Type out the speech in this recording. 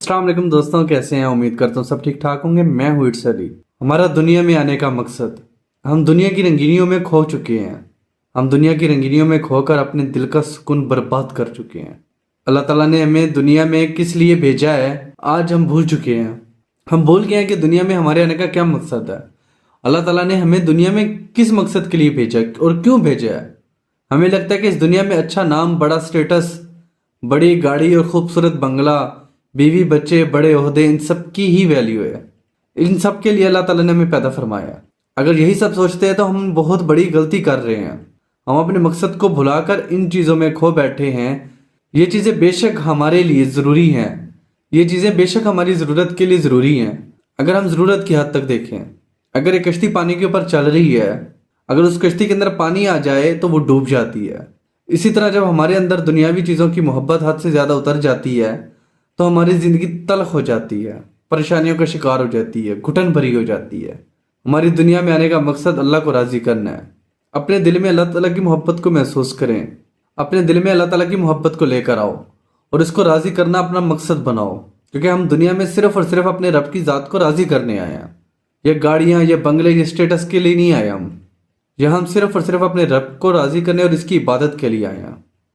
السلام علیکم دوستوں، کیسے ہیں؟ امید کرتا ہوں سب ٹھیک ٹھاک ہوں گے۔ میں ہوں اٹس علی۔ ہمارا دنیا میں آنے کا مقصد، ہم دنیا کی رنگینیوں میں کھو چکے ہیں۔ ہم دنیا کی رنگینیوں میں کھو کر اپنے دل کا سکون برباد کر چکے ہیں۔ اللہ تعالیٰ نے ہمیں دنیا میں کس لیے بھیجا ہے آج ہم بھول چکے ہیں۔ ہم بھول گئے ہیں کہ دنیا میں ہمارے آنے کا کیا مقصد ہے۔ اللہ تعالیٰ نے ہمیں دنیا میں کس مقصد کے لیے بھیجا اور کیوں بھیجا ہے۔ ہمیں لگتا ہے کہ اس دنیا میں اچھا نام، بڑا سٹیٹس، بڑی گاڑی اور خوبصورت بنگلہ، بیوی بچے، بڑے عہدے، ان سب کی ہی ویلیو ہے۔ ان سب کے لیے اللہ تعالیٰ نے ہمیں پیدا فرمایا ہے۔ اگر یہی سب سوچتے ہیں تو ہم بہت بڑی غلطی کر رہے ہیں۔ ہم اپنے مقصد کو بھلا کر ان چیزوں میں کھو بیٹھے ہیں۔ یہ چیزیں بے شک ہمارے لیے ضروری ہیں، یہ چیزیں بے شک ہماری ضرورت کے لیے ضروری ہیں۔ اگر ہم ضرورت کی حد تک دیکھیں، اگر ایک کشتی پانی کے اوپر چل رہی ہے، اگر اس کشتی کے اندر پانی آ جائے تو وہ ڈوب جاتی ہے۔ اسی طرح جب ہمارے اندر دنیاوی چیزوں کی محبت حد سے زیادہ اتر جاتی ہے تو ہماری زندگی تلخ ہو جاتی ہے، پریشانیوں کا شکار ہو جاتی ہے، گھٹن بھری ہو جاتی ہے۔ ہماری دنیا میں آنے کا مقصد اللہ کو راضی کرنا ہے۔ اپنے دل میں اللہ تعالیٰ کی محبت کو محسوس کریں، اپنے دل میں اللہ تعالیٰ کی محبت کو لے کر آؤ اور اس کو راضی کرنا اپنا مقصد بناؤ، کیونکہ ہم دنیا میں صرف اور صرف اپنے رب کی ذات کو راضی کرنے آئے ہیں۔ یہ گاڑیاں، یہ بنگلے، یہ اسٹیٹس کے لیے نہیں آئے ہم۔ یہاں ہم صرف اور صرف اپنے رب کو راضی کرنے اور اس کی عبادت کے لیے آئے ہیں۔